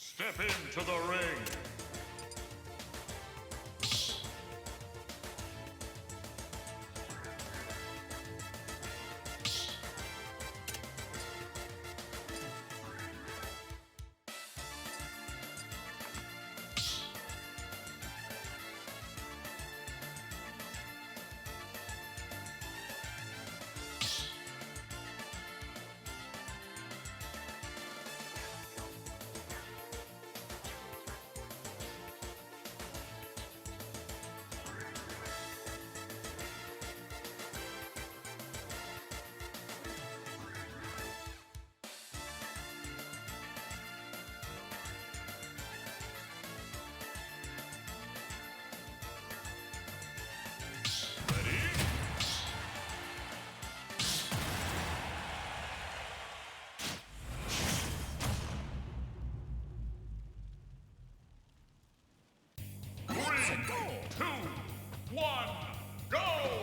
Step into the ring. One, go!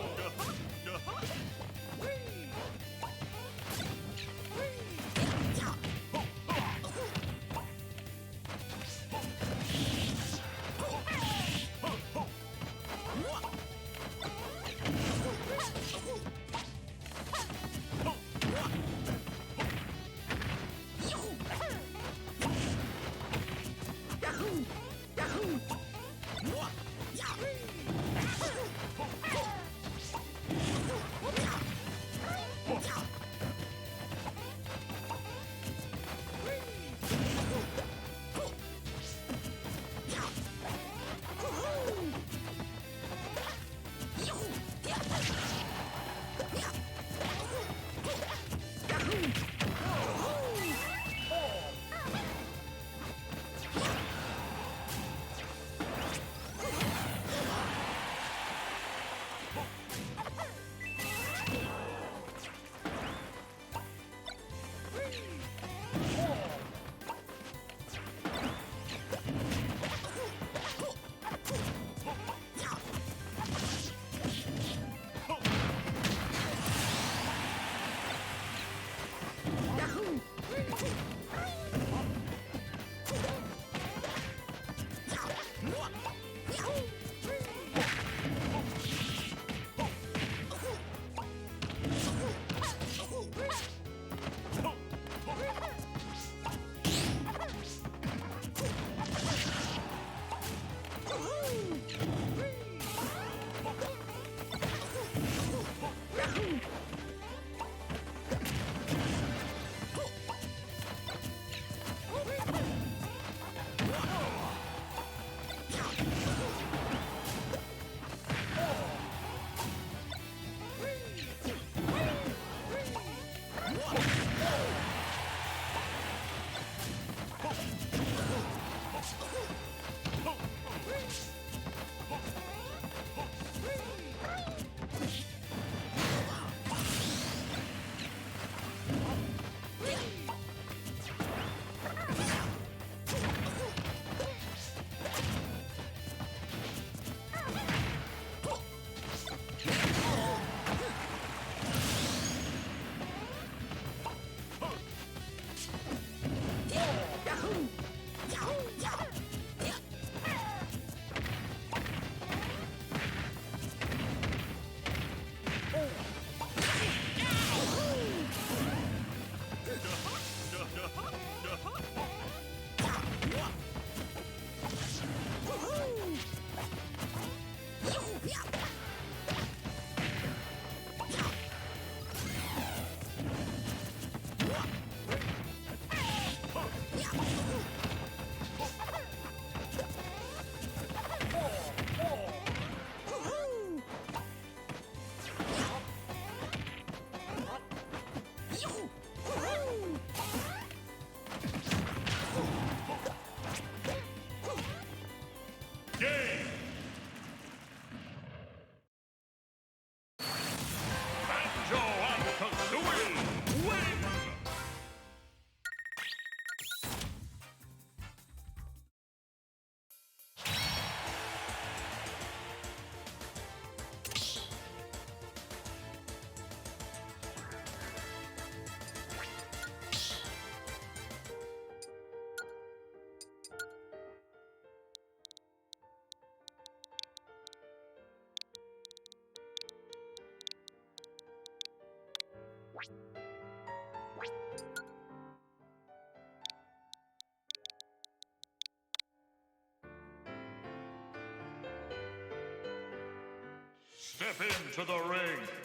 Step into the ring.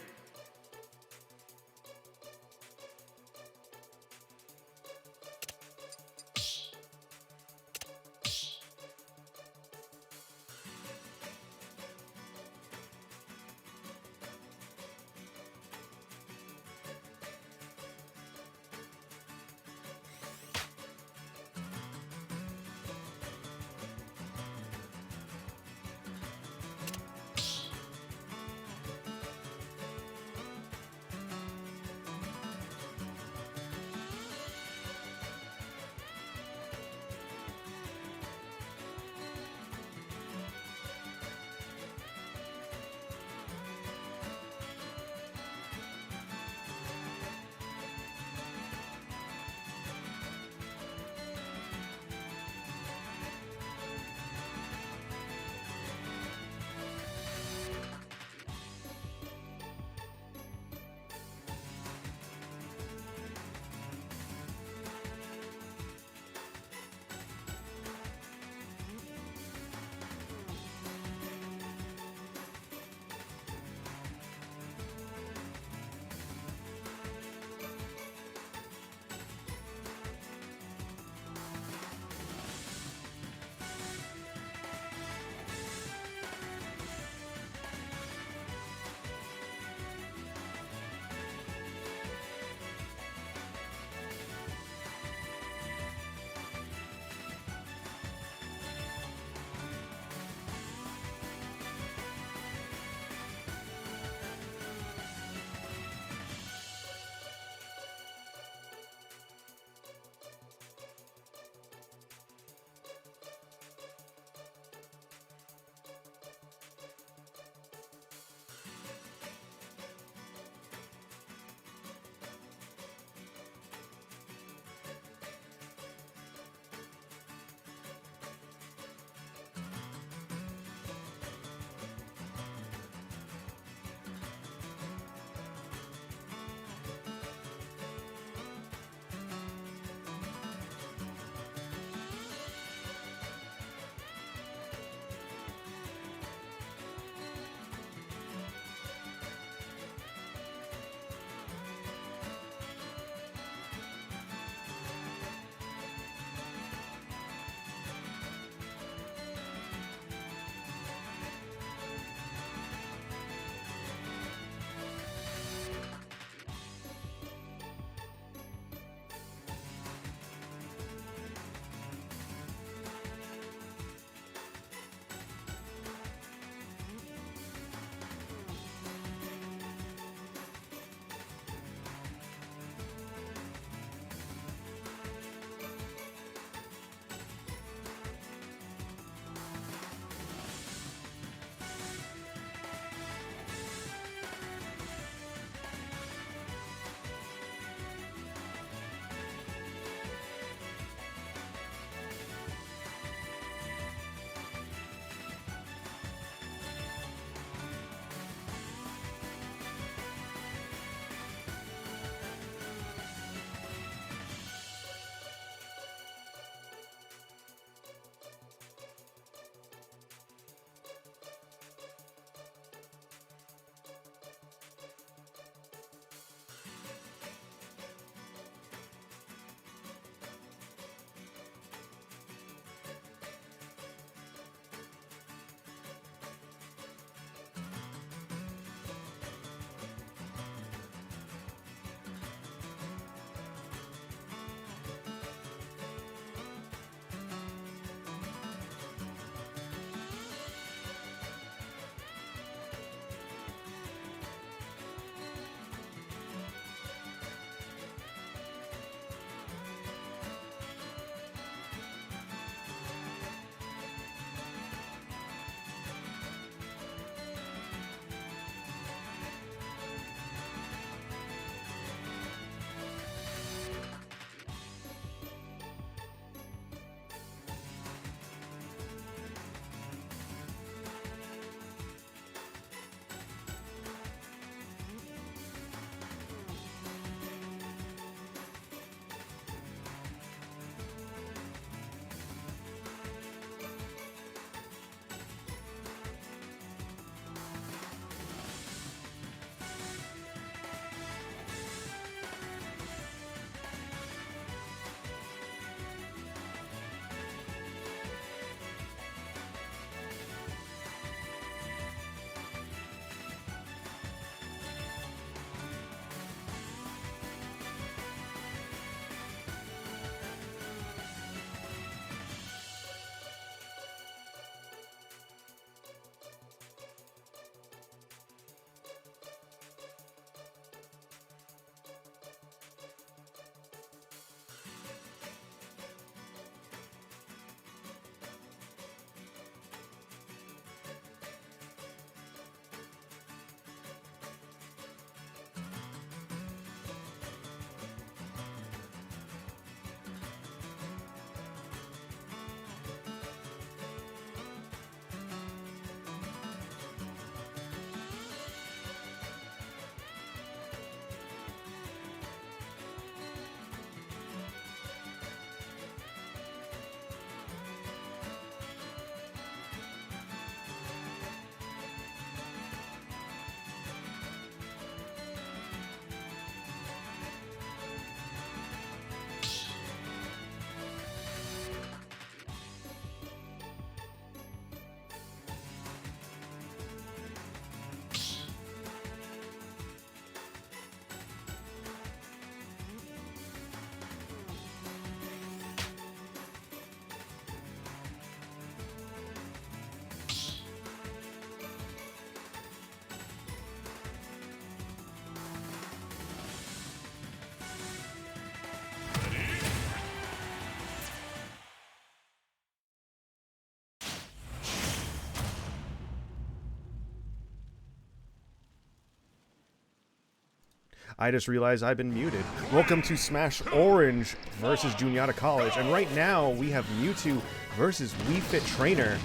I just realized I've been muted. Welcome to Smash Orange versus Juniata College, and right now we have Mewtwo versus Wii Fit Trainer.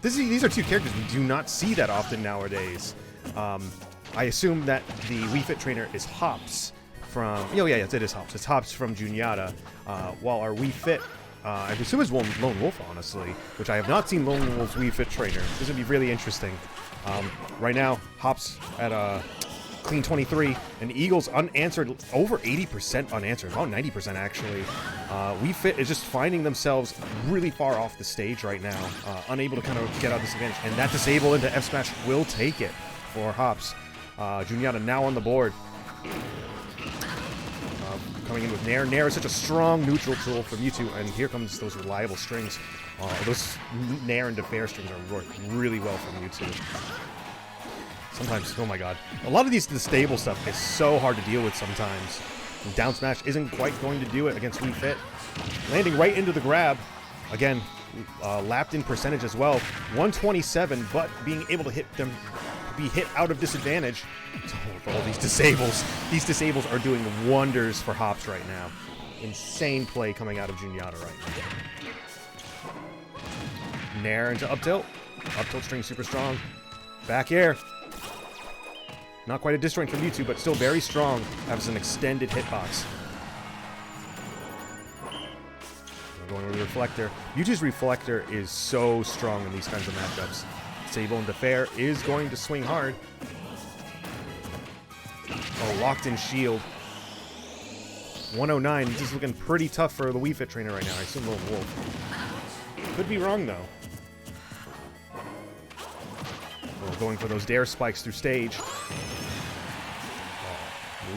These are two characters we do not see that often nowadays. I assume that the Wii Fit Trainer is Hops from... Oh yeah, yes, it is Hops. It's Hops from Juniata, while our Wii Fit... I assume it's Lone Wolf, honestly, which I have not seen Lone Wolf's Wii Fit Trainer. This would be really interesting. Right now, Hops at a clean 23, and Eagles unanswered, over 80% unanswered, about 90% actually. Wii Fit is just finding themselves really far off the stage right now, unable to kind of get out of this advantage, and that disable into F Smash will take it for Hops. Juniata now on the board. Coming in with Nair. Nair is such a strong neutral tool for Mewtwo, and here comes those reliable strings. Those Nair and Defair strings are working really well for Mewtwo. Sometimes, oh my god. A lot of the stable stuff is so hard to deal with sometimes. And down smash isn't quite going to do it against Wii Fit. Landing right into the grab. Again, lapped in percentage as well. 127, but being able to hit them, be hit out of disadvantage. Oh, these disables. These disables are doing wonders for Hops right now. Insane play coming out of Juniata right now. Nair into up tilt. Up tilt string super strong. Back air. Not quite a disjoint from Mewtwo, but still very strong as an extended hitbox. We're going with the Reflector. Mewtwo's Reflector is so strong in these kinds of matchups. Sable and Defair is going to swing hard. Oh, locked in shield. 109. This is looking pretty tough for the Wii Fit Trainer right now. I assume Lone Wolf. Could be wrong, though. Oh, going for those dare spikes through stage.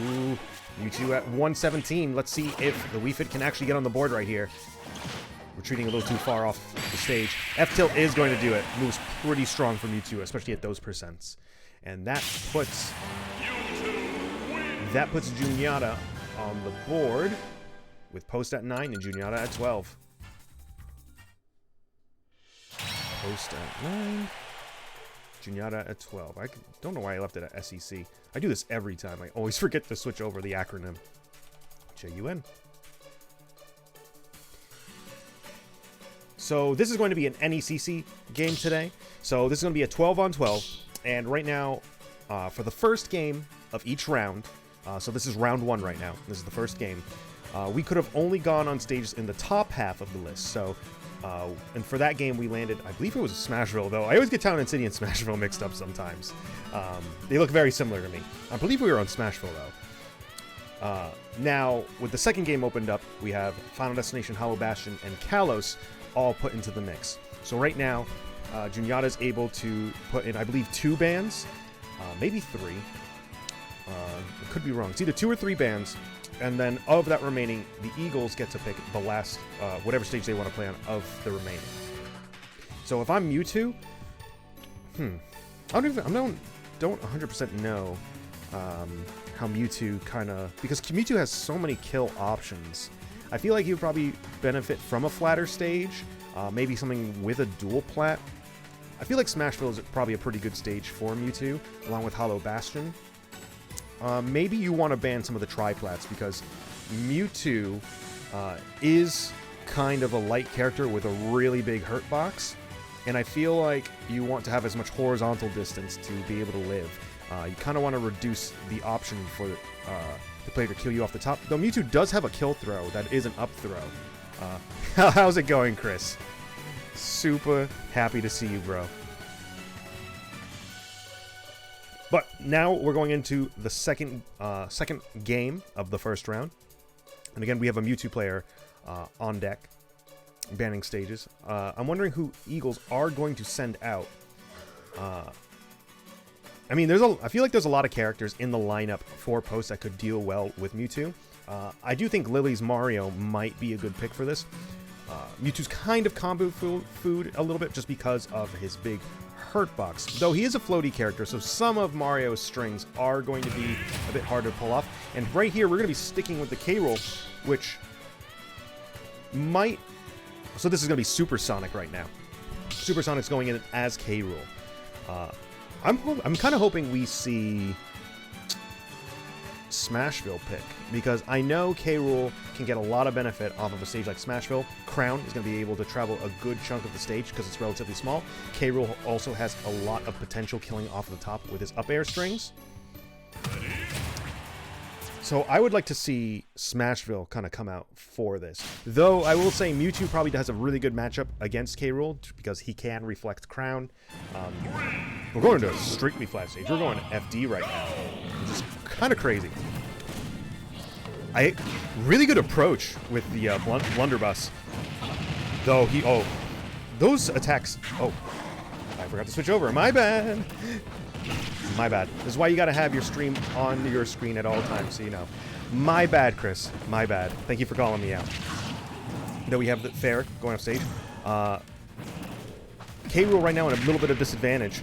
Ooh, Mewtwo at 117. Let's see if the Wii Fit can actually get on the board right here. Retreating a little too far off the stage. F-tilt is going to do it. Moves pretty strong for Mewtwo, especially at those percents. And that puts Juniata on the board with Post at 9 and Juniata at 12. Post at 9. Juniata at 12. I don't know why I left it at SEC. I do this every time. I always forget to switch over the acronym. JUN. So this is going to be an NECC game today. So this is going to be a 12-on-12. And right now, for the first game of each round, so this is round 1 right now. This is the first game. We could have only gone on stages in the top half of the list. So, and for that game we landed, I believe it was Smashville, though. I always get Town and City and Smashville mixed up sometimes. They look very similar to me. I believe we were on Smashville, though. Now, with the second game opened up, we have Final Destination, Hollow Bastion, and Kalos all put into the mix. So right now, Juniata is able to put in, I believe, 2 bans, maybe 3. It could be wrong. It's either 2 or 3 bans, and then of that remaining, the Eagles get to pick the last, whatever stage they want to play on of the remaining. So if I'm Mewtwo, I don't 100% know how Mewtwo kind of, because Mewtwo has so many kill options. I feel like he would probably benefit from a flatter stage, maybe something with a dual plat. I feel like Smashville is probably a pretty good stage for Mewtwo, along with Hollow Bastion. Maybe you want to ban some of the tri-plats, because Mewtwo is kind of a light character with a really big hurt box, and I feel like you want to have as much horizontal distance to be able to live. You kind of want to reduce the option for the player to kill you off the top, though Mewtwo does have a kill throw that is an up throw. How's it going, Chris? Super happy to see you, bro. But now we're going into the second game of the first round. And again, we have a Mewtwo player on deck, banning stages. I'm wondering who Eagles are going to send out. I mean, I feel like there's a lot of characters in the lineup for Post that could deal well with Mewtwo. I do think Lilly's Mario might be a good pick for this. Mewtwo's kind of combo food a little bit just because of his big hurt box. Though he is a floaty character, so some of Mario's strings are going to be a bit harder to pull off. And right here, we're going to be sticking with the K-Roll, which might... So this is going to be Supersonic right now. Supersonic's going in as K-Roll. I'm kind of hoping we see... Smashville pick, because I know K-Rool can get a lot of benefit off of a stage like Smashville. Crown is going to be able to travel a good chunk of the stage because it's relatively small. K-Rool also has a lot of potential killing off the top with his up air strings. So I would like to see Smashville kind of come out for this. Though I will say Mewtwo probably has a really good matchup against K-Rool because he can reflect Crown. We're going to a strictly flat stage. We're going to FD right now, which is kind of crazy. Really good approach with the blunderbuss. Though those attacks. Oh, I forgot to switch over. My bad. My bad. This is why you gotta have your stream on your screen at all times, so you know. My bad, Chris. My bad. Thank you for calling me out. Though we have the fair going off stage. K-Rool right now in a little bit of disadvantage.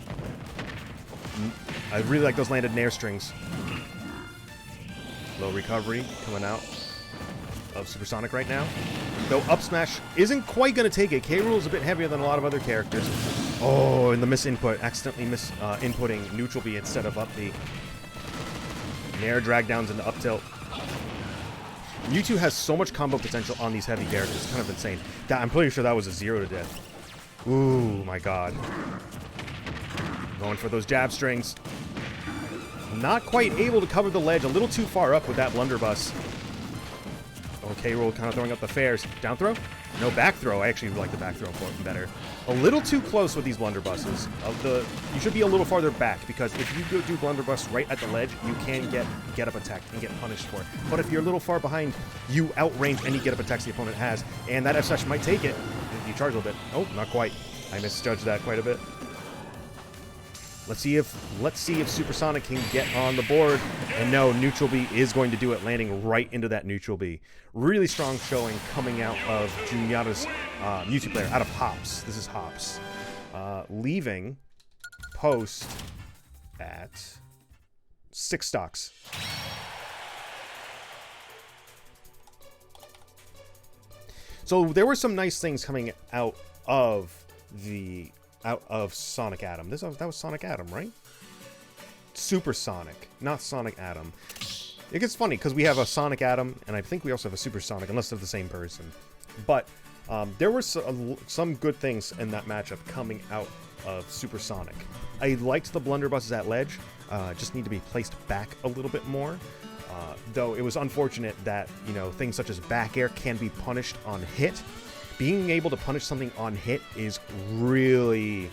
I really like those landed nair strings. Low recovery coming out of Supersonic right now. Though up smash isn't quite going to take it. K-Rool is a bit heavier than a lot of other characters. Oh, and the misinput. Accidentally inputting neutral B instead of up B. Nair drag downs into up tilt. Mewtwo has so much combo potential on these heavy characters. It's kind of insane. I'm pretty sure that was a 0 to death. Ooh, my god. Going for those jab strings. Not quite able to cover the ledge. A little too far up with that blunderbuss. Okay, Rool kind of throwing up the fairs. Down throw? No, back throw. I actually like the back throw better. A little too close with these blunderbusses. You should be a little farther back, because if you go do blunderbuss right at the ledge, you can get up attack and get punished for it. But if you're a little far behind, you outrange any get up attacks the opponent has, and that F-Slash might take it. You charge a little bit. Oh, not quite. I misjudged that quite a bit. Let's see if Supersonic can get on the board. And no, neutral B is going to do it, landing right into that neutral B. Really strong showing coming out of Juniata's Mewtwo player, out of Hops. This is Hops. Leaving post at 6 stocks. So there were some nice things coming out of Sonic Atom. That was Sonic Atom, right? Supersonic, not Sonic Atom. It gets funny because we have a Sonic Atom, and I think we also have a Supersonic, unless they're the same person. But there were some good things in that matchup coming out of Supersonic. I liked the blunderbusses at ledge. Just need to be placed back a little bit more. Though it was unfortunate that, you know, things such as back air can be punished on hit. Being able to punish something on hit is really...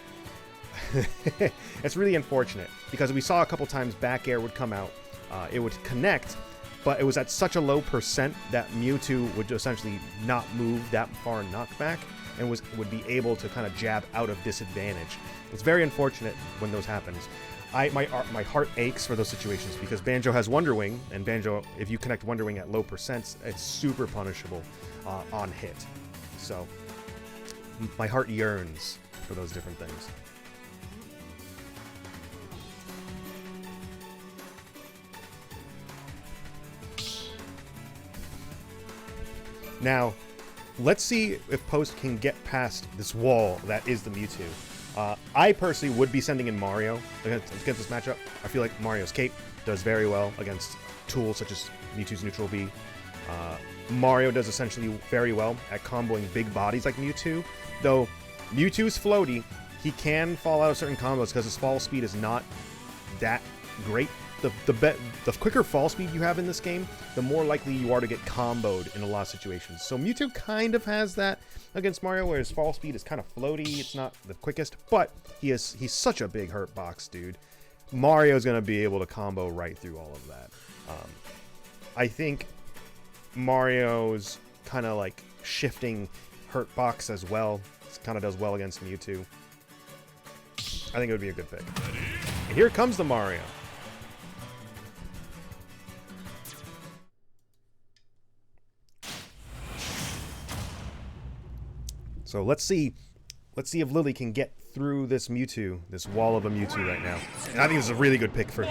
it's really unfortunate, because we saw a couple times back air would come out, it would connect, but it was at such a low percent that Mewtwo would essentially not move that far knockback and would be able to kind of jab out of disadvantage. It's very unfortunate when those happens. My heart aches for those situations, because Banjo has Wonder Wing, and Banjo, if you connect Wonder Wing at low percents, it's super punishable on hit. So, my heart yearns for those different things. Now, let's see if Post can get past this wall that is the Mewtwo. I personally would be sending in Mario against this matchup. I feel like Mario's Cape does very well against tools such as Mewtwo's Neutral B. Mario does essentially very well at comboing big bodies like Mewtwo. Though Mewtwo's floaty, he can fall out of certain combos because his fall speed is not that great. The quicker fall speed you have in this game, the more likely you are to get comboed in a lot of situations. So Mewtwo kind of has that against Mario, where his fall speed is kind of floaty. It's not the quickest, but he's such a big hurt box, dude. Mario's going to be able to combo right through all of that. I think Mario's kind of like shifting hurt box as well. It kind of does well against Mewtwo. I think it would be a good pick. And here comes the Mario. So let's see if Lilly can get through this Mewtwo, this wall of a Mewtwo right now. And I think this is a really good pick for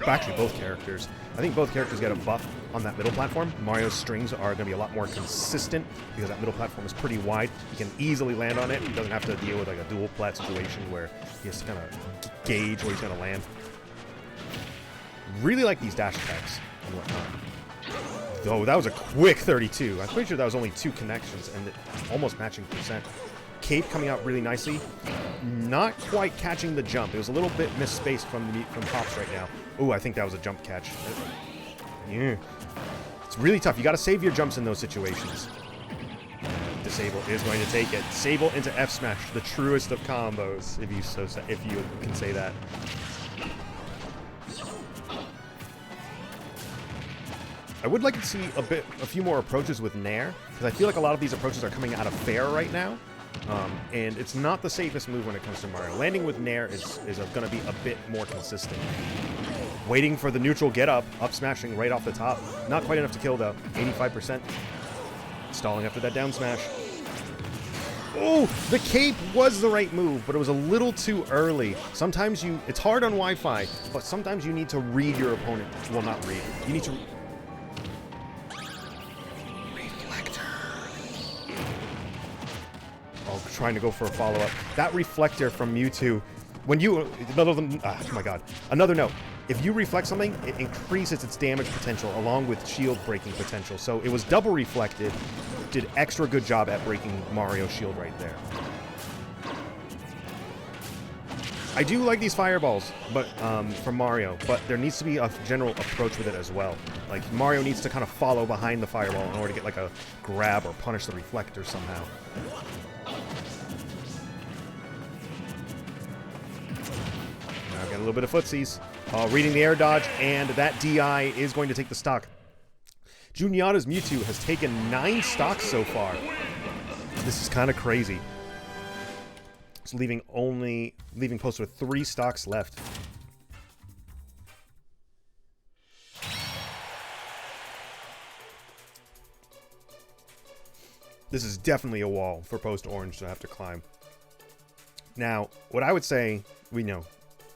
actually both characters. I think both characters get a buff on that middle platform. Mario's strings are going to be a lot more consistent because that middle platform is pretty wide. He can easily land on it. He doesn't have to deal with like a dual plat situation where he has to kind of gauge where he's going to land. Really like these dash attacks and whatnot. Though that was a quick 32. I'm pretty sure that was only 2 connections and almost matching percent. Cape coming out really nicely. Not quite catching the jump. It was a little bit misspaced from Pops right now. Oh, I think that was a jump catch. Yeah. It's really tough. You got to save your jumps in those situations. Disable is going to take it. Sable into F smash, the truest of combos, if you can say that. I would like to see a few more approaches with Nair, because I feel like a lot of these approaches are coming out of fair right now, and it's not the safest move when it comes to Mario. Landing with Nair is going to be a bit more consistent. Waiting for the neutral get up smashing right off the top. Not quite enough to kill though. 85%. Stalling after that down smash. Oh, the cape was the right move, but it was a little too early. Sometimes it's hard on Wi-Fi, but sometimes you need to read your opponent. Well, not read. You need to... Reflector. Oh, trying to go for a follow-up. That reflector from Mewtwo, when you... oh my god. Another note. If you reflect something, it increases its damage potential along with shield breaking potential. So it was double reflected. Did extra good job at breaking Mario's shield right there. I do like these fireballs, but from Mario, but there needs to be a general approach with it as well. Like Mario needs to kind of follow behind the fireball in order to get like a grab or punish the reflector somehow. Now I've got a little bit of footsies. Reading the air dodge, and that DI is going to take the stock. Juniata's Mewtwo has taken 9 stocks so far. This is kind of crazy. It's leaving Post with 3 stocks left. This is definitely a wall for Post Orange to have to climb. Now, what I would say,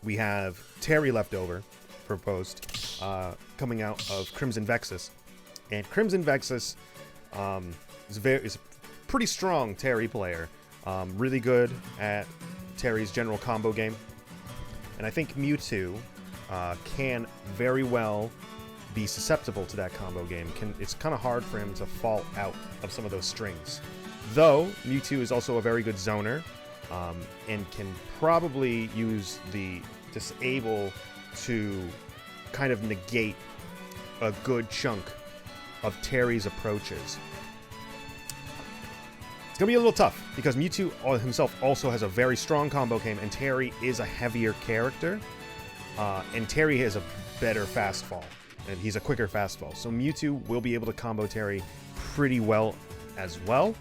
we have Terry left over for Post, coming out of Crimson Vexus. And Crimson Vexus is a pretty strong Terry player. Really good at Terry's general combo game. And I think Mewtwo can very well be susceptible to that combo game. It's kind of hard for him to fall out of some of those strings. Though, Mewtwo is also a very good zoner. And can probably use the disable to kind of negate a good chunk of Terry's approaches. It's going to be a little tough, because Mewtwo himself also has a very strong combo game, and Terry is a heavier character, and Terry has a better fast fall, and he's a quicker fast fall. So Mewtwo will be able to combo Terry pretty well as well.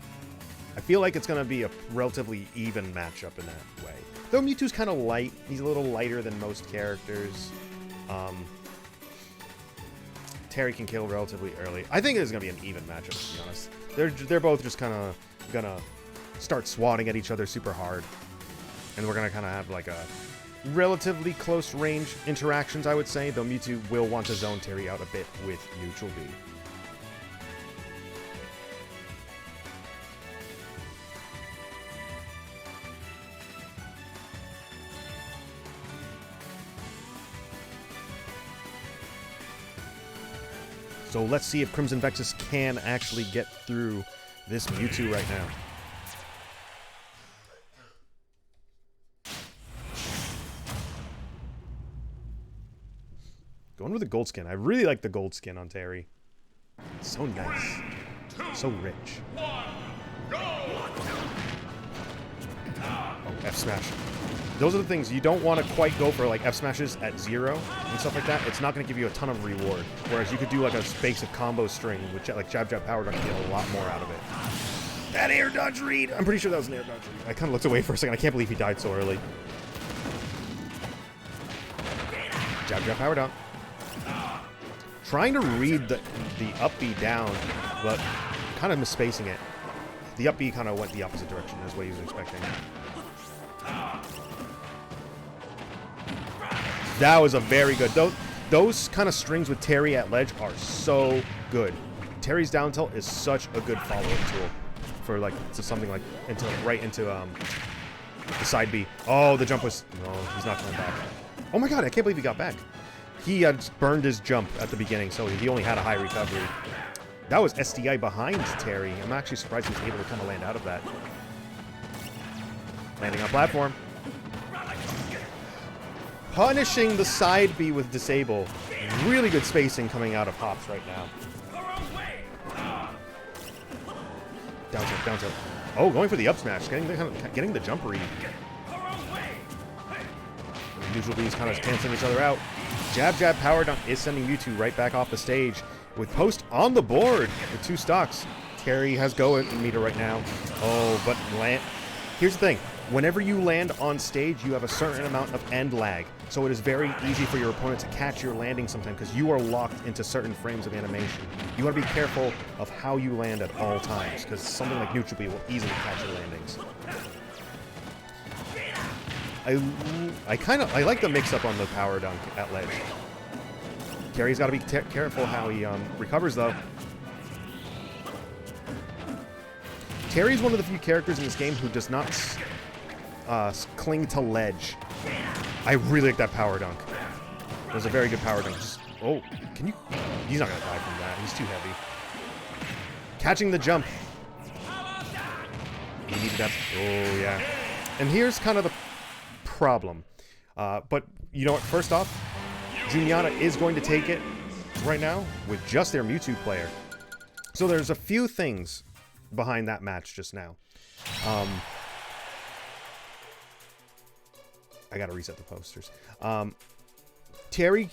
I feel like it's going to be a relatively even matchup in that way. Though Mewtwo's kind of light. He's a little lighter than most characters. Terry can kill relatively early. I think it's going to be an even matchup, to be honest. They're both just kind of going to start swatting at each other super hard. And we're going to kind of have like a relatively close range interactions, I would say. Though Mewtwo will want to zone Terry out a bit with neutral B. So let's see if Crimson Vexus can actually get through this Mewtwo right now. Going with the gold skin. I really like the gold skin on Terry. It's so nice. So rich. Oh, F smash. Those are the things you don't want to quite go for, like F smashes at 0 and stuff like that. It's not going to give you a ton of reward. Whereas you could do like a basic combo string with like jab jab power dunk and get a lot more out of it. That air dodge read! I'm pretty sure that was an air dodge read. I kind of looked away for a second. I can't believe he died so early. Jab jab power dunk. Trying to read the up B down, but kind of misspacing it. The up B kind of went the opposite direction as what he was expecting. That was a very good... Those kind of strings with Terry at ledge are so good. Terry's down tilt is such a good follow-up tool for like something like right into the side B. Oh, the jump was... No, he's not coming back. Oh my god, I can't believe he got back. He had burned his jump at the beginning, so he only had a high recovery. That was SDI behind Terry. I'm actually surprised he was able to kind of land out of that. Landing on platform. Punishing the side B with disable. Really good spacing coming out of Hops right now. Down tilt, down tilt. Oh, going for the up smash. Getting the jump read. Neutral B's kind of canceling each other out. Jab, jab, power dunk is sending Mewtwo right back off the stage. With Post on the board with 2 stocks. Terry has go in meter right now. Oh, but land. Here's the thing. Whenever you land on stage, you have a certain amount of end lag. So it is very easy for your opponent to catch your landing sometimes because you are locked into certain frames of animation. You want to be careful of how you land at all times because something like Neutral B will easily catch your landings. I like the mix-up on the power dunk at ledge. Terry's got to be careful how he recovers, though. Terry's one of the few characters in this game who does not cling to ledge. I really like that power dunk. It was a very good power dunk. Oh, can you... He's not going to die from that. He's too heavy. Catching the jump. He needed that. Oh, yeah. And here's kind of the problem. But, you know what? First off, Juniata is going to take it right now with just their Mewtwo player. So there's a few things behind that match just now. I gotta reset the posters. Terry,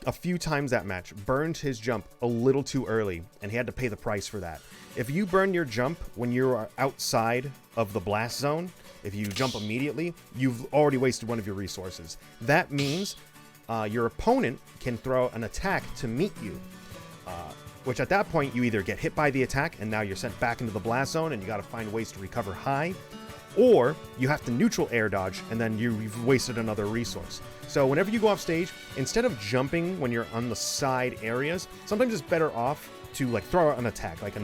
a few times that match, burned his jump a little too early, and he had to pay the price for that. If you burn your jump when you're outside of the blast zone, if you jump immediately, you've already wasted one of your resources. That means your opponent can throw an attack to meet you, which at that point you either get hit by the attack and now you're sent back into the blast zone and you got to find ways to recover high, or you have to neutral air dodge and then you've wasted another resource. So whenever you go off stage, instead of jumping when you're on the side areas, sometimes it's better off to like throw out an attack, like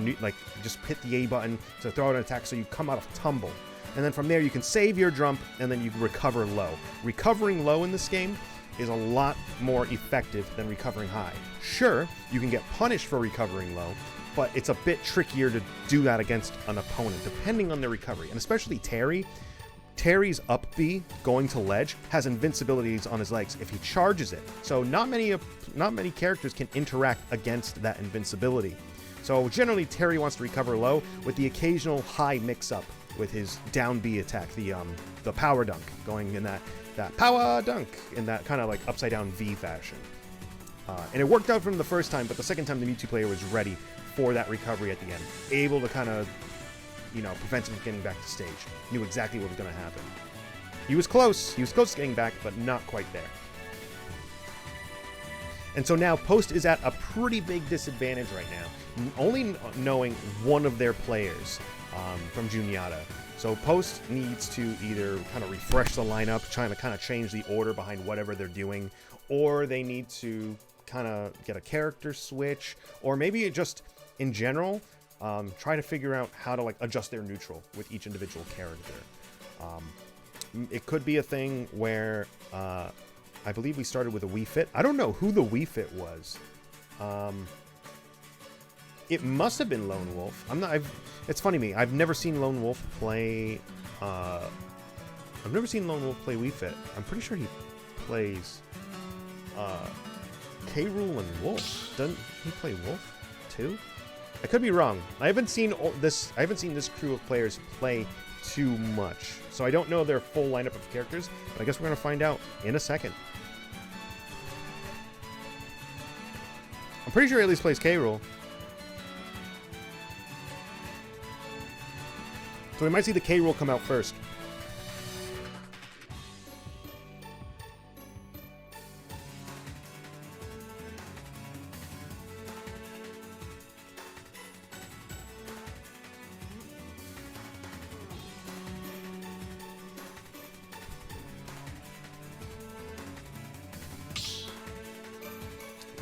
just hit the A button to throw out an attack so you come out of tumble. And then from there you can save your jump and then you can recover low. Recovering low in this game is a lot more effective than recovering high. Sure, you can get punished for recovering low, but it's a bit trickier to do that against an opponent, depending on their recovery. And especially Terry. Terry's up B going to ledge has invincibilities on his legs if he charges it. So not many characters can interact against that invincibility. So generally Terry wants to recover low with the occasional high mix-up with his down B attack, the power dunk, going in that power dunk in that kind of like upside down V fashion. And it worked out from the first time, but the second time the Mewtwo player was ready for that recovery at the end. Able to kind of, prevent him from getting back to stage. Knew exactly what was going to happen. He was close. He was close to getting back, but not quite there. And so now Post is at a pretty big disadvantage right now, only knowing one of their players from Juniata. So Post needs to either kind of refresh the lineup, trying to kind of change the order behind whatever they're doing, or they need to kind of get a character switch, or maybe just in general try to figure out how to like adjust their neutral with each individual character. It could be a thing where I believe we started with a Wii Fit. I don't know who the Wii Fit was. It must have been Lone Wolf. It's funny to me. I've never seen Lone Wolf play. I've never seen Lone Wolf play Wii Fit. I'm pretty sure he plays K. Rool and Wolf. Doesn't he play Wolf too? I could be wrong. I haven't seen this crew of players play too much, so I don't know their full lineup of characters. But I guess we're gonna find out in a second. I'm pretty sure he at least plays K. Rool. So we might see the K. Rool come out first.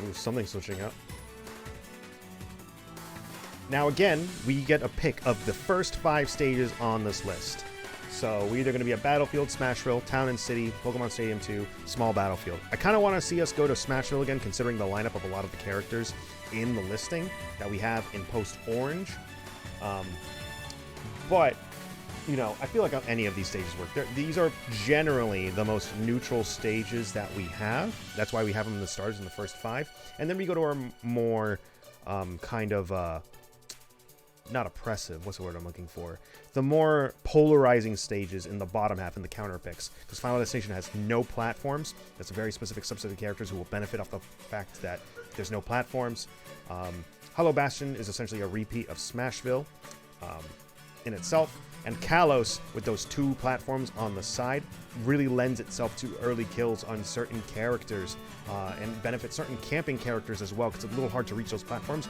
Ooh, something switching up. Now again, we get a pick of the first 5 stages on this list. So we're either going to be at Battlefield, Smashville, Town and City, Pokemon Stadium 2, Small Battlefield. I kind of want to see us go to Smashville again, considering the lineup of a lot of the characters in the listing that we have in Post-Orange. But, you know, I feel like any of these stages work. These are generally the most neutral stages that we have. That's why we have them in the stars in the first 5. And then we go to our more kind of... not oppressive, what's the word I'm looking for? The more polarizing stages in the bottom half in the counter picks. Because Final Destination has no platforms. That's a very specific subset of characters who will benefit off the fact that there's no platforms. Hollow Bastion is essentially a repeat of Smashville in itself. And Kalos, with those 2 platforms on the side, really lends itself to early kills on certain characters and benefits certain camping characters as well, because it's a little hard to reach those platforms.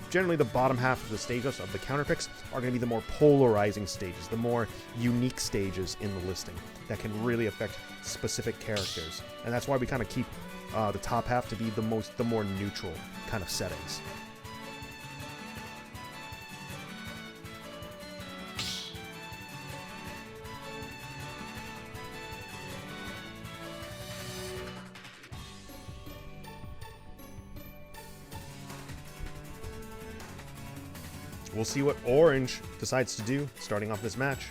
Generally, the bottom half of the stages of the counter picks are going to be the more polarizing stages, the more unique stages in the listing that can really affect specific characters. And that's why we kind of keep the top half to be the more neutral kind of settings. We'll see what Orange decides to do starting off this match.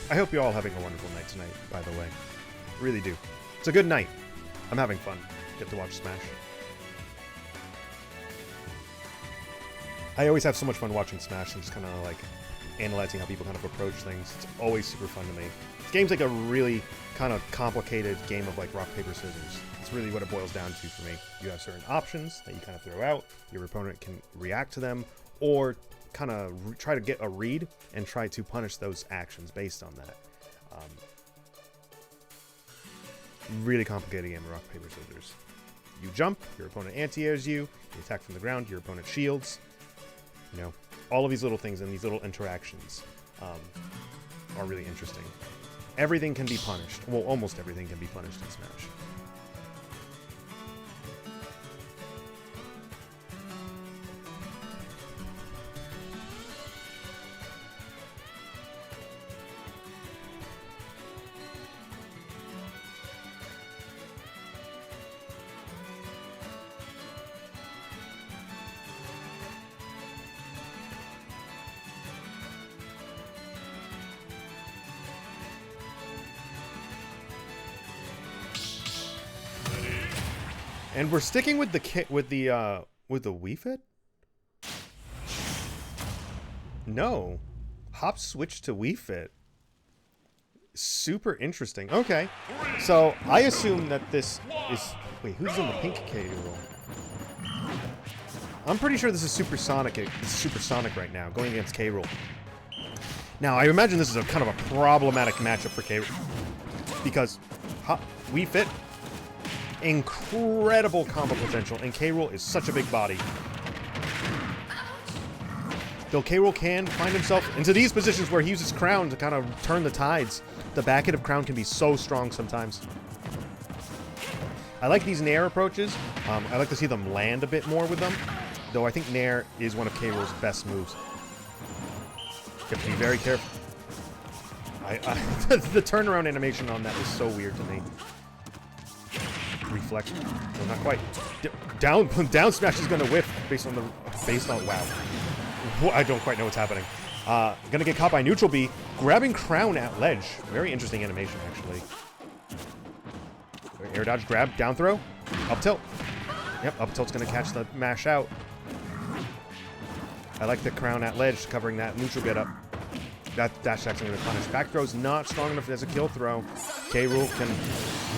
I hope you're all having a wonderful night tonight, by the way. Really do. It's a good night. I'm having fun. Get to watch Smash. I always have so much fun watching Smash and just kind of like analyzing how people kind of approach things. It's always super fun to me. This game's like a really kind of complicated game of like rock, paper, scissors. It's really what it boils down to for me. You have certain options that you kind of throw out. Your opponent can react to them or kind of try to get a read and try to punish those actions based on that. Really complicated game of rock, paper, scissors. You jump, your opponent anti-airs you. You attack from the ground, your opponent shields. You know, all of these little things and these little interactions are really interesting. Everything can be punished. Well, almost everything can be punished in Smash. And we're sticking with the Wii Fit? No. Hop switch to Wii Fit. Super interesting. Okay. So I assume that this is... Wait, who's in the pink K roll? I'm pretty sure this is Supersonic. This is Supersonic right now, going against K Rool. Now, I imagine this is a kind of a problematic matchup for K Rool. Because Wii Fit... incredible combo potential, and K Rool is such a big body. Though K Rool can find himself into these positions where he uses Crown to kind of turn the tides. The back hit of Crown can be so strong sometimes. I like these Nair approaches. I like to see them land a bit more with them, though I think Nair is one of K Rool's best moves. You have to be very careful. The turnaround animation on that is so weird to me. Reflection. No, not quite. Down smash is gonna whiff based on wow. I don't quite know what's happening. Gonna get caught by neutral B, grabbing Crown at ledge. Very interesting animation actually. Air dodge, grab, down throw, up tilt. Yep, up tilt's gonna catch the mash out. I like the Crown at ledge covering that neutral get up. That dash attack's gonna punish. Back throw's not strong enough as a kill throw. K Rool can.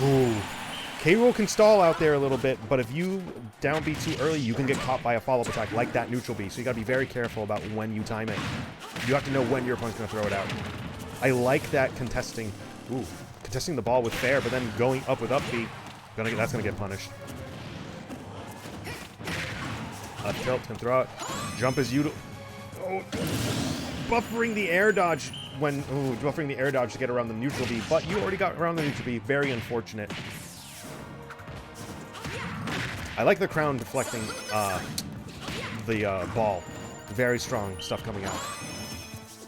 Ooh. K Rool can stall out there a little bit, but if you down B too early, you can get caught by a follow-up attack like that neutral B. So you gotta be very careful about when you time it. You have to know when your opponent's gonna throw it out. I like that contesting the ball with fair, but then going up with up B, that's gonna get punished. Up tilt can throw it. Jump is util. Oh. buffering the air dodge when... Ooh, buffering the air dodge to get around the neutral B, but you already got around the neutral B. Very unfortunate. I like the crown deflecting the ball. Very strong stuff coming out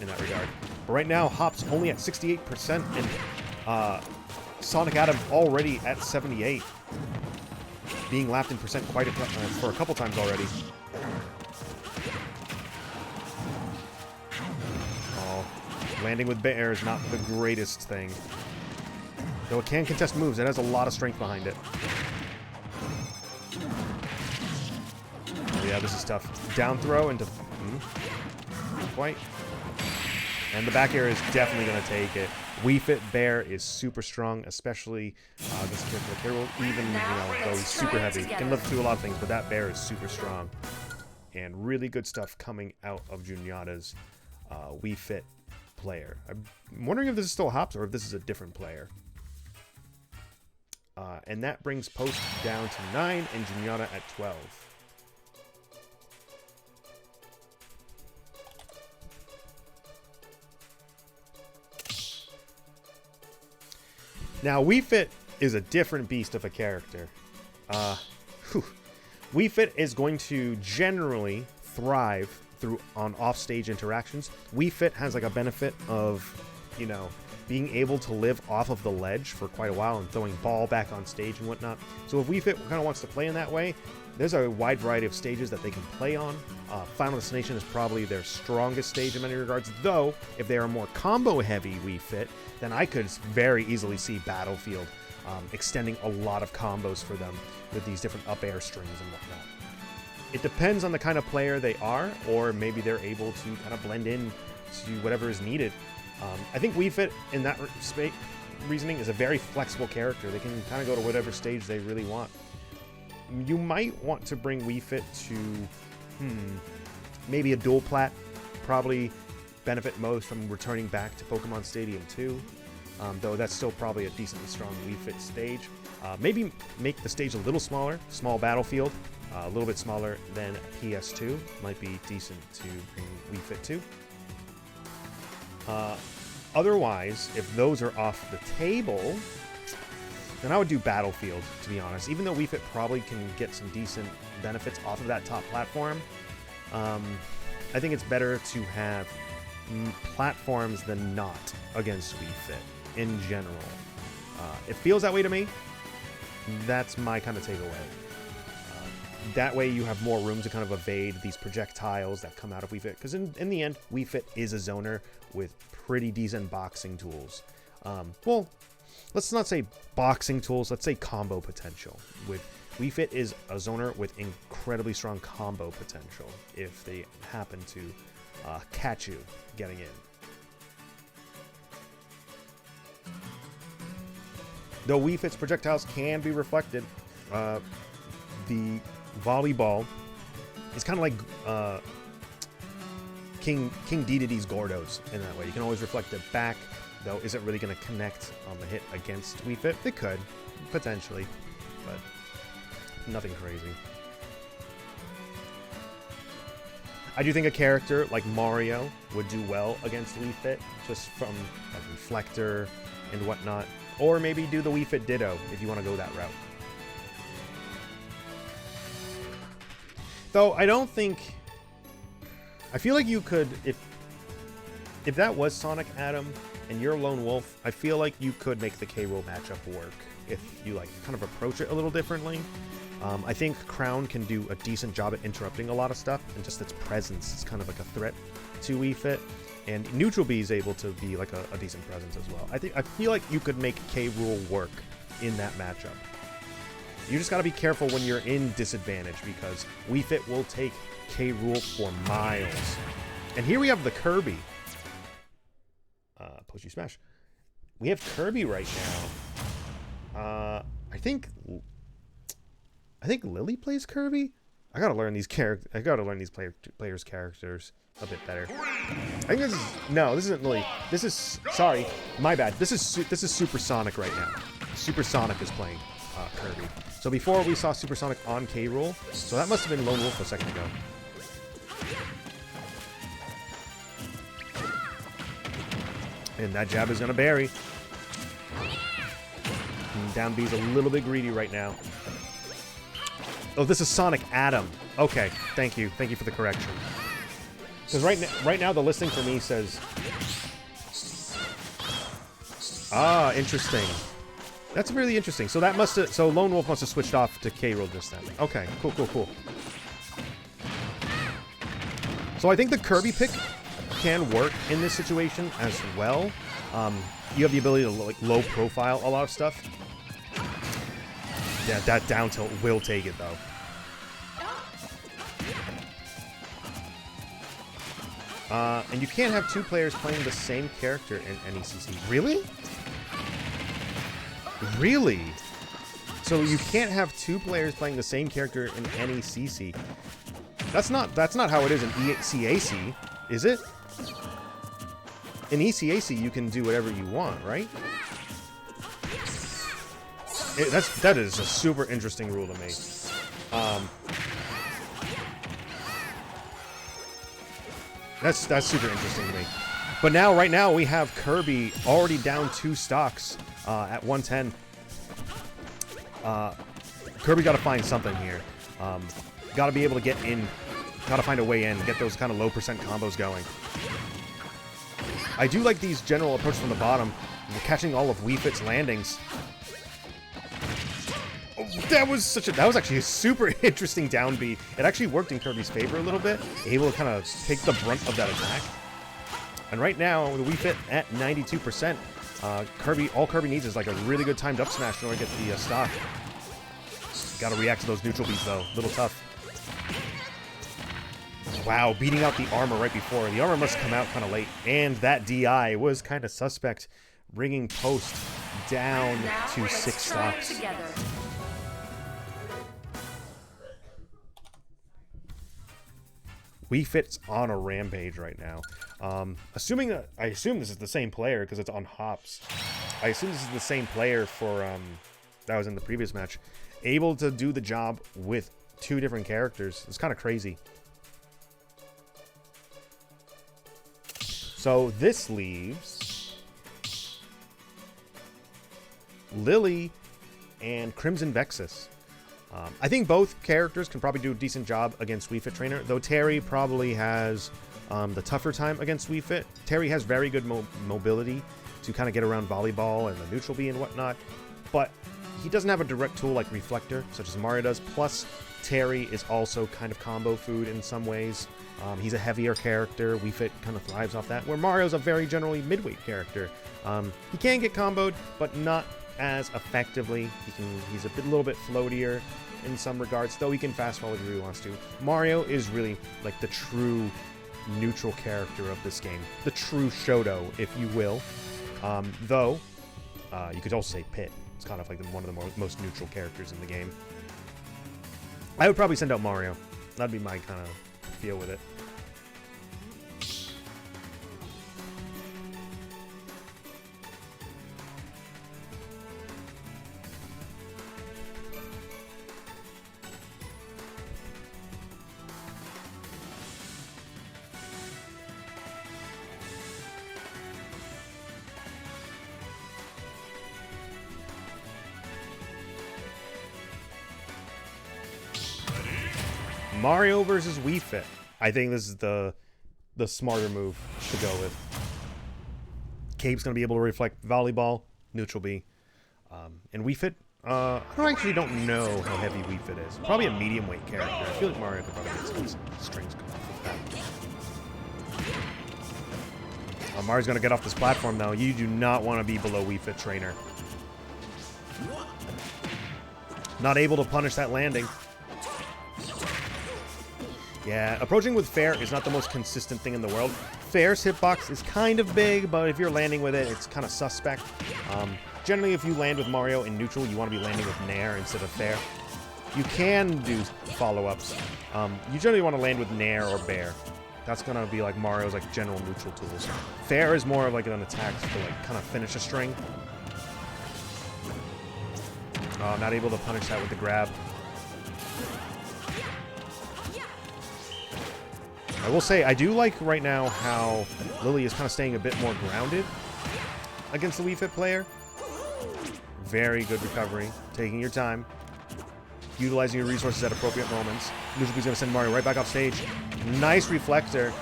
in that regard. But right now, Hop's only at 68%, and Sonic Adam already at 78. Being lapped in percent quite for a couple times already. Oh, landing with Bear is not the greatest thing. Though it can contest moves, it has a lot of strength behind it. Oh yeah, this is tough. Down throw into... Quite. And the back air is definitely going to take it. Wii Fit Bear is super strong, especially against a character like Rool. Even, though he's super heavy. He can lift through a lot of things, but that Bear is super strong. And really good stuff coming out of Juniata's Wii Fit player. I'm wondering if this is still Hops or if this is a different player. And that brings Post down to 9 and Juniata at 12. Now, Wii Fit is a different beast of a character. Wii Fit is going to generally thrive on offstage interactions. Wii Fit has like a benefit of, being able to live off of the ledge for quite a while and throwing ball back on stage and whatnot. So if Wii Fit kind of wants to play in that way, there's a wide variety of stages that they can play on. Final Destination is probably their strongest stage in many regards, though if they are more combo-heavy Wii Fit, then I could very easily see Battlefield extending a lot of combos for them with these different up air strings and whatnot. It depends on the kind of player they are, or maybe they're able to kind of blend in to whatever is needed. I think Wii Fit, in that reasoning, is a very flexible character. They can kind of go to whatever stage they really want. You might want to bring Wii Fit to, maybe a dual plat. Probably benefit most from returning back to Pokemon Stadium 2. Though that's still probably a decently strong Wii Fit stage. Maybe make the stage a little smaller, small battlefield, a little bit smaller than PS2. Might be decent to bring Wii Fit to. Otherwise, if those are off the table, then I would do Battlefield, to be honest. Even though Wii Fit probably can get some decent benefits off of that top platform, I think it's better to have platforms than not against Wii Fit in general. It feels that way to me. That's my kind of takeaway. That way you have more room to kind of evade these projectiles that come out of Wii Fit. Because in the end, Wii Fit is a zoner with pretty decent boxing tools. Well, let's not say boxing tools. Let's say combo potential. Wii Fit is a zoner with incredibly strong combo potential if they happen to catch you getting in. Though Wii Fit's projectiles can be reflected, the volleyball is kind of like King Dedede's Gordos in that way. You can always reflect it back, though. Is it really going to connect on the hit against Wii Fit? It could, potentially, but nothing crazy. I do think a character like Mario would do well against Wii Fit, just from like reflector and whatnot. Or maybe do the Wii Fit Ditto if you want to go that route. Though I don't think... I feel like you could... If that was Sonic Adam and you're Lone Wolf, I feel like you could make the K-Rool matchup work if you like kind of approach it a little differently. I think Crown can do a decent job at interrupting a lot of stuff, and just its presence is kind of like a threat to Wii Fit. And Neutral B is able to be like a decent presence as well. I feel like you could make K-Rool work in that matchup. You just got to be careful when you're in disadvantage, because Wii Fit will take K-Rool for miles. And here we have the Kirby. Post-you smash. We have Kirby right now. I think Lilly plays Kirby. I gotta learn these players' characters a bit better. I think this is... No, this isn't Lilly. This is... Sorry, my bad. This is Supersonic right now. Supersonic is playing Kirby. So before we saw Supersonic on K-Rool, so that must have been Lone Wolf a second ago. And that jab is going to bury. And down B's a little bit greedy right now. Oh, this is Sonic Adam. Okay, thank you. Thank you for the correction. Because right now the listing for me says... Ah, interesting. That's really interesting. So that must have... So Lone Wolf must have switched off to K-Rool just then. Okay, cool, cool, cool. So I think the Kirby pick can work in this situation as well. You have the ability to like low profile a lot of stuff. Yeah, that down tilt will take it though. And you can't have two players playing the same character in NECC. Really? Really? So you can't have two players playing the same character in NECC. That's not how it is in ECAC, is it? In ECAC, you can do whatever you want, right? That is a super interesting rule to me. That's super interesting to me. But now, right now, we have Kirby already down 2 stocks at 110. Kirby got to find something here. Got to be able to get in. Got to find a way in. Get those kind of low percent combos going. I do like these general approaches from the bottom. We're catching all of Wii Fit's landings. Oh, that was actually a super interesting down B. It actually worked in Kirby's favor a little bit. Able to kind of take the brunt of that attack. And right now, with the Wii Fit at 92%, all Kirby needs is like a really good timed up smash in order to get the stock. Got to react to those neutral beats though. A little tough. Wow, beating out the armor right before. The armor must come out kind of late. And that DI was kind of suspect, bringing Post down to 6 stocks. Wii Fit's on a rampage right now. I assume this is the same player because it's on hops. I assume this is the same player for that was in the previous match. Able to do the job with 2 different characters. It's kind of crazy. So this leaves Lilly and Crimson Vexus. I think both characters can probably do a decent job against Wii Fit Trainer, though Terry probably has the tougher time against Wii Fit. Terry has very good mobility to kind of get around volleyball and the neutral B and whatnot, but he doesn't have a direct tool like Reflector, such as Mario does. Plus, Terry is also kind of combo food in some ways. He's a heavier character. Wii Fit kind of thrives off that, where Mario's a very generally midweight character. He can get comboed, but not as effectively. He's a little bit floatier in some regards, though he can fast forward if he wants to. Mario is really like the true neutral character of this game. The true Shoto, if you will. Though, you could also say Pit. It's kind of like one of the most neutral characters in the game. I would probably send out Mario. That'd be my kind of feel with it. Mario versus Wii Fit. I think this is the smarter move to go with. Cape's going to be able to reflect volleyball, neutral B. And Wii Fit, I don't know how heavy Wii Fit is. Probably a medium weight character. I feel like Mario could probably get some strings come off of that. Mario's going to get off this platform though. You do not want to be below Wii Fit Trainer. Not able to punish that landing. Yeah, approaching with Fair is not the most consistent thing in the world. Fair's hitbox is kind of big, but if you're landing with it, it's kind of suspect. Generally, if you land with Mario in neutral, you want to be landing with Nair instead of Fair. You can do follow-ups. You generally want to land with Nair or Bear. That's going to be like Mario's like general neutral tools. Fair is more of like an attack to like kind of finish a string. Not able to punish that with the grab. I will say, I do like right now how Lilly is kind of staying a bit more grounded. against the Wii Fit player. Very good recovery. Taking your time. Utilizing your resources at appropriate moments. Neutral B's going to send Mario right back off stage. Nice reflector.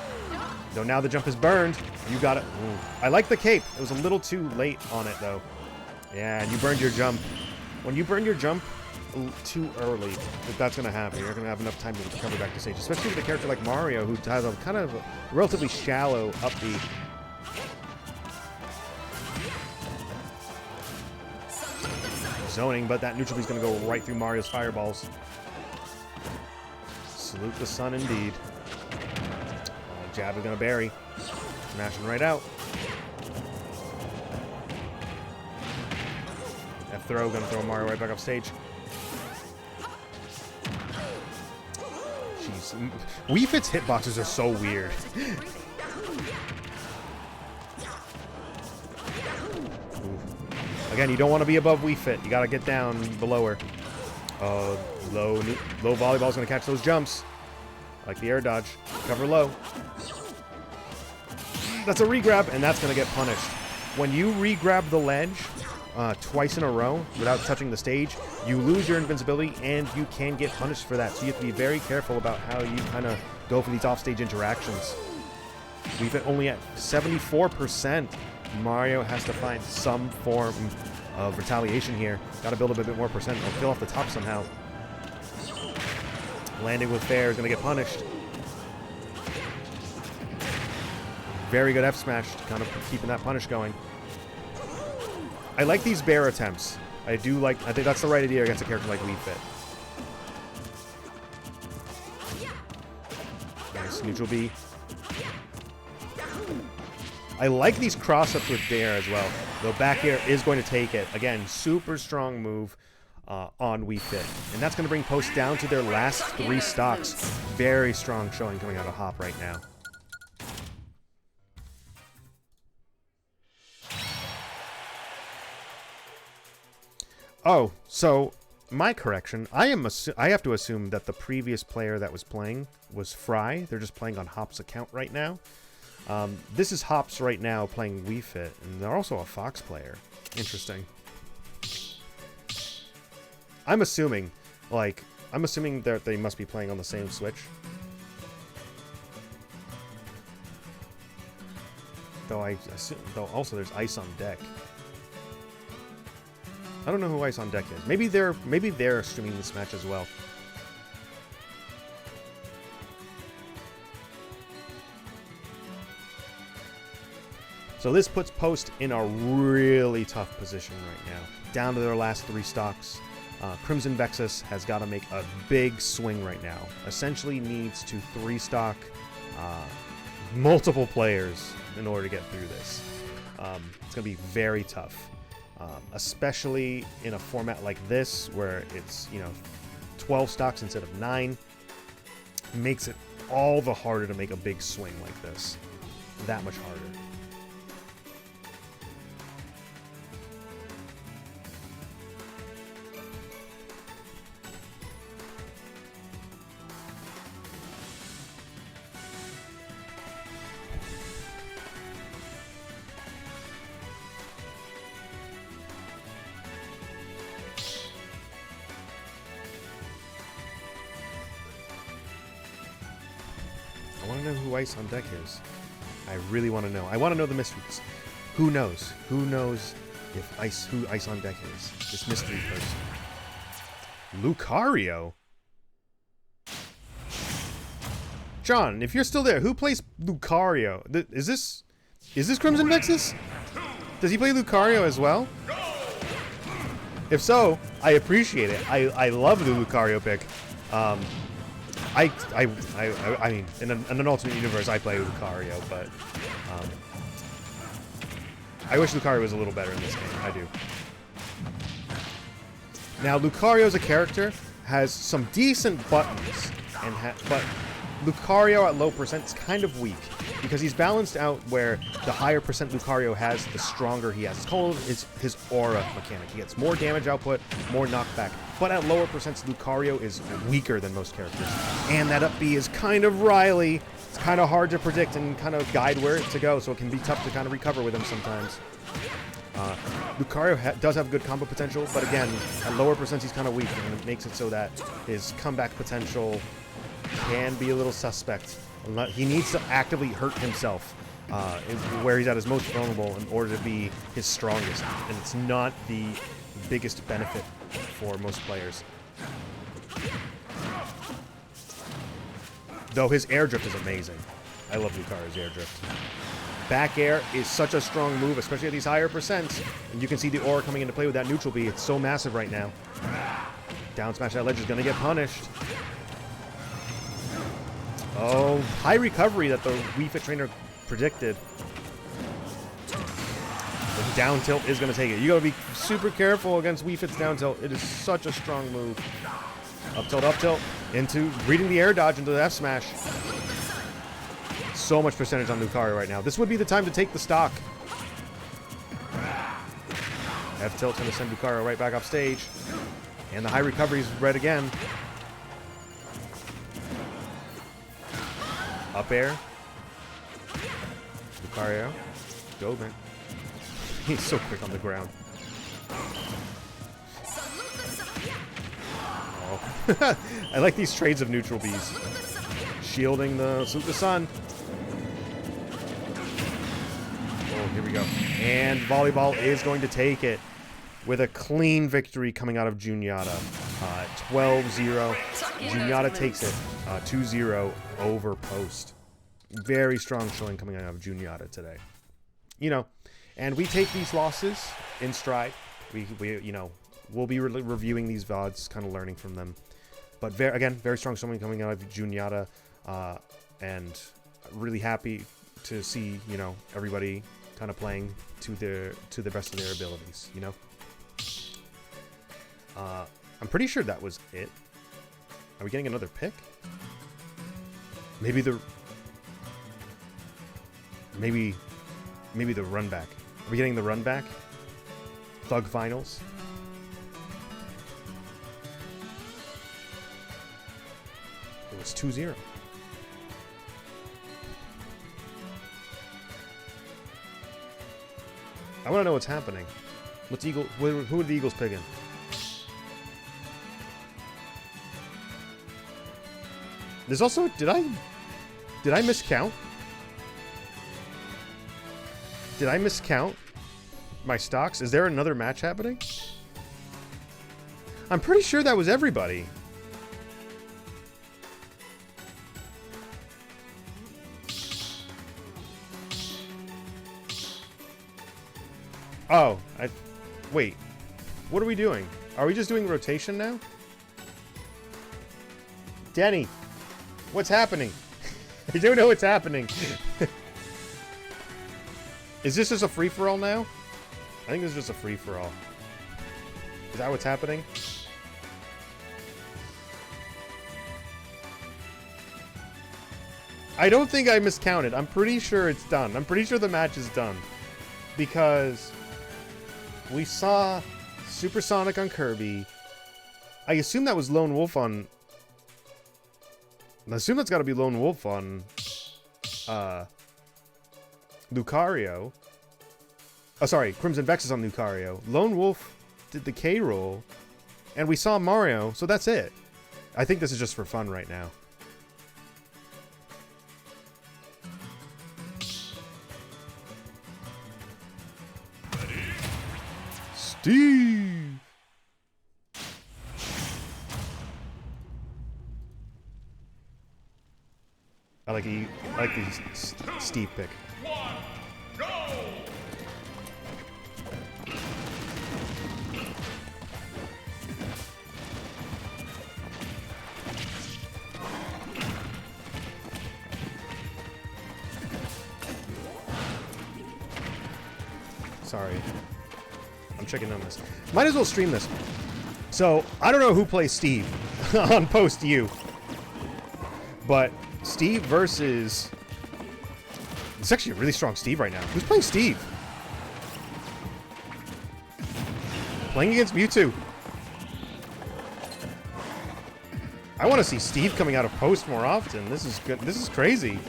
Though now the jump is burned. You got it. Ooh. I like the cape. It was a little too late on it, though. Yeah, and you burned your jump. When you burn your jump too early, that's going to happen. You're going to have enough time to recover back to stage. Especially with a character like Mario, who has a kind of a relatively shallow upbeat. Zoning, but that neutral B's going to go right through Mario's fireballs. Salute the sun, indeed. Jab is going to bury. Smashing right out. F throw, going to throw Mario right back off stage. Jeez. Wii Fit's hitboxes are so weird. Again, you don't want to be above Wii Fit. You got to get down below her. Low volleyball's going to catch those jumps. Like the air dodge. Cover low. That's a re-grab, and that's going to get punished. When you re-grab the ledge twice in a row without touching the stage, you lose your invincibility, and you can get punished for that. So you have to be very careful about how you kind of go for these off-stage interactions. Wii Fit only at 74%. Mario has to find some form of retaliation here. Got to build a bit more percent. He'll kill off the top somehow. Landing with fair is going to get punished. Very good F smash, kind of keeping that punish going. I like these bear attempts. I think that's the right idea against a character like Wii Fit. Nice neutral B. I like these cross-ups with Dare as well. Though back air is going to take it. Again, super strong move on Wii Fit. And that's going to bring Post down to their last 3 stocks. Very strong showing coming out of Hop right now. Oh, so my correction. I have to assume that the previous player that was playing was Fry. They're just playing on Hop's account right now. This is Hops right now playing Wii Fit, and they're also a Fox player. Interesting. I'm assuming that they must be playing on the same Switch. Though also there's Ice on Deck. I don't know who Ice on Deck is. Maybe they're streaming this match as well. So this puts Post in a really tough position right now. Down to their last 3 stocks. Crimson Vexus has got to make a big swing right now. Essentially needs to 3-stock multiple players in order to get through this. It's going to be very tough. Especially in a format like this where it's, 12 stocks instead of 9. Makes it all the harder to make a big swing like this. That much harder. I want to know who Ice on Deck is. I really want to know. I want to know the mysteries. Who knows? Who knows who Ice on Deck is? This mystery person. Lucario? John, if you're still there, who plays Lucario? Is this Crimson Vexus? Does he play Lucario as well? If so, I appreciate it. I love the Lucario pick. I mean, in an alternate universe, I play Lucario, but I wish Lucario was a little better in this game. I do. Now, Lucario as a character has some decent buttons, but Lucario at low percent is kind of weak because he's balanced out where the higher percent Lucario has, the stronger he has. It's called his aura mechanic. He gets more damage output, more knockback. But at lower percents, Lucario is weaker than most characters. And that up B is kind of Riley. It's kind of hard to predict and kind of guide where to go, so it can be tough to kind of recover with him sometimes. Lucario does have good combo potential, but again, at lower percents he's kind of weak, and it makes it so that his comeback potential can be a little suspect. He needs to actively hurt himself where he's at his most vulnerable in order to be his strongest, and it's not the biggest benefit for most players. Though his air drift is amazing. I love Lucario's air drift. Back air is such a strong move, especially at these higher percents. And you can see the aura coming into play with that neutral B. It's so massive right now. Down smash that ledge is going to get punished. Oh, high recovery that the Wii Fit trainer predicted. The down tilt is going to take it. You got to be super careful against Wii Fit's down tilt. It is such a strong move. Up tilt, into reading the air dodge into the F smash. So much percentage on Lucario right now. This would be the time to take the stock. F tilt's going to send Lucario right back off stage. And the high recovery is red again. Up air. Lucario. Go, man. He's so quick on the ground. Oh. I like these trades of neutral Bs. Shielding the Salute the Sun. Oh, here we go. And Volleyball is going to take it with a clean victory coming out of Juniata. 12-0. Juniata takes it 2-0 over Post. Very strong showing coming out of Juniata today. You know, and we take these losses in stride. We you know, we'll be reviewing these VODs, kind of learning from them. But again, very strong showing coming out of Juniata, and really happy to see, you know, everybody kind of playing to the best of their abilities. You know, I'm pretty sure that was it. Are we getting another pick? Maybe the run back. Are we getting the run back? Thug finals. It was 2-0. I want to know what's happening. What's Eagle? Who are the Eagles picking? There's also did I miscount? Did I miscount my stocks? Is there another match happening? I'm pretty sure that was everybody. Oh, wait. What are we doing? Are we just doing rotation now? Denny, what's happening? I don't know what's happening. Is this just a free-for-all now? I think this is just a free-for-all. Is that what's happening? I don't think I miscounted. I'm pretty sure it's done. I'm pretty sure the match is done. Because we saw Supersonic on Kirby. I assume that was Lone Wolf on... I assume that's got to be Lone Wolf on... Lucario. Oh, sorry. Crimson Vex is on Lucario. Lone Wolf did the K roll. And we saw Mario, so that's it. I think this is just for fun right now. Steve! I like the Steve pick. One, go! Sorry. I'm checking on this. Might as well stream this. So, I don't know who plays Steve on Post U. But Steve versus... It's actually a really strong Steve right now. Who's playing Steve? Playing against Mewtwo. I want to see Steve coming out of Post more often. This is good. This is crazy.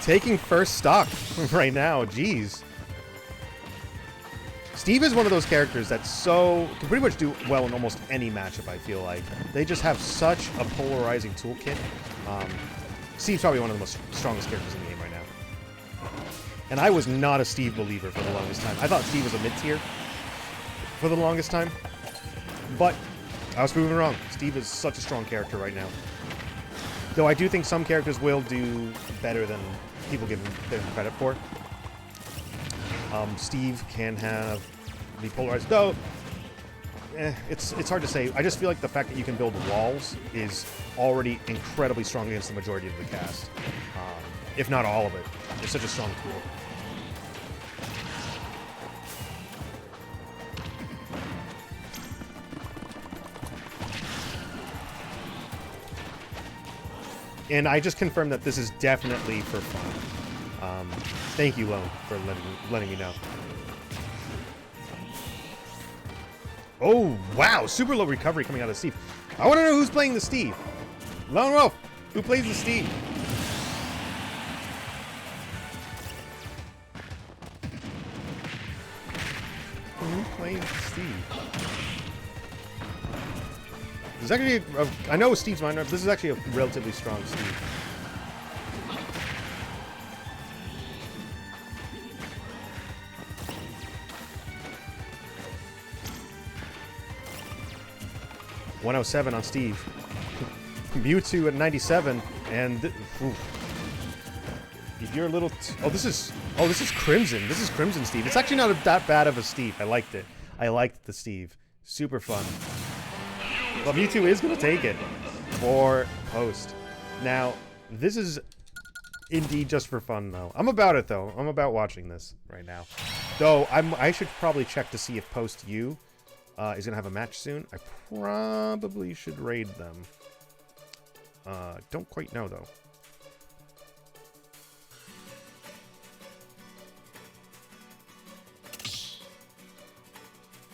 taking first stock right now. Jeez. Steve is one of those characters that can pretty much do well in almost any matchup, I feel like. They just have such a polarizing toolkit. Steve's probably one of the most strongest characters in the game right now. And I was not a Steve believer for the longest time. I thought Steve was a mid-tier for the longest time. But I was proven wrong. Steve is such a strong character right now. Though I do think some characters will do better than people give them credit for. Steve can have the polarized, though it's hard to say. I just feel like the fact that you can build walls is already incredibly strong against the majority of the cast, if not all of it. It's such a strong tool. And I just confirmed that this is definitely for fun. Thank you, Lone, for letting me know. Oh, wow. Super low recovery coming out of Steve. I want to know who's playing the Steve. Lone Wolf, who plays the Steve? Who plays the Steve? This is actually I know Steve's mine, but this is actually a relatively strong Steve. $107 on Steve. Mewtwo at 97, and if you're a little, this is Crimson. This is Crimson Steve. It's actually not that bad of a Steve. I liked it. I liked the Steve. Super fun. Well, Mewtwo is gonna take it for post. Now, this is indeed just for fun, though. I'm about it, though. I'm about watching this right now. Though I should probably check to see if Post U is gonna have a match soon. I probably should raid them. Don't quite know though.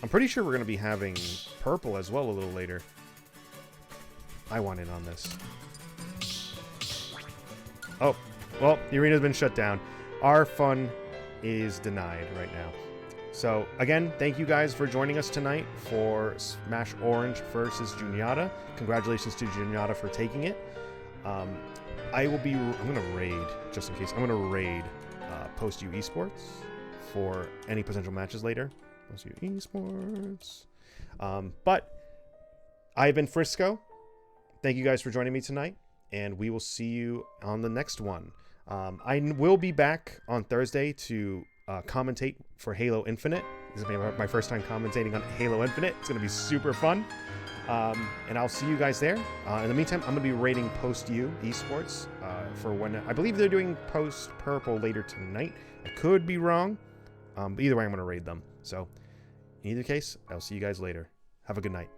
I'm pretty sure we're gonna be having purple as well a little later. I want in on this. Oh, well, the arena's been shut down. Our fun is denied right now. So, again, thank you guys for joining us tonight for Smash Orange versus Juniata. Congratulations to Juniata for taking it. I'm going to raid, just in case. I'm going to raid Post U Esports for any potential matches later. Post U Esports. But I've been Frisco. Thank you guys for joining me tonight, and we will see you on the next one. I will be back on Thursday to commentate for Halo Infinite. This is my first time commentating on Halo Infinite. It's going to be super fun. And I'll see you guys there. In the meantime, I'm going to be raiding Post U Esports for when I believe they're doing Post Purple later tonight. I could be wrong. But either way, I'm going to raid them. So, in either case, I'll see you guys later. Have a good night.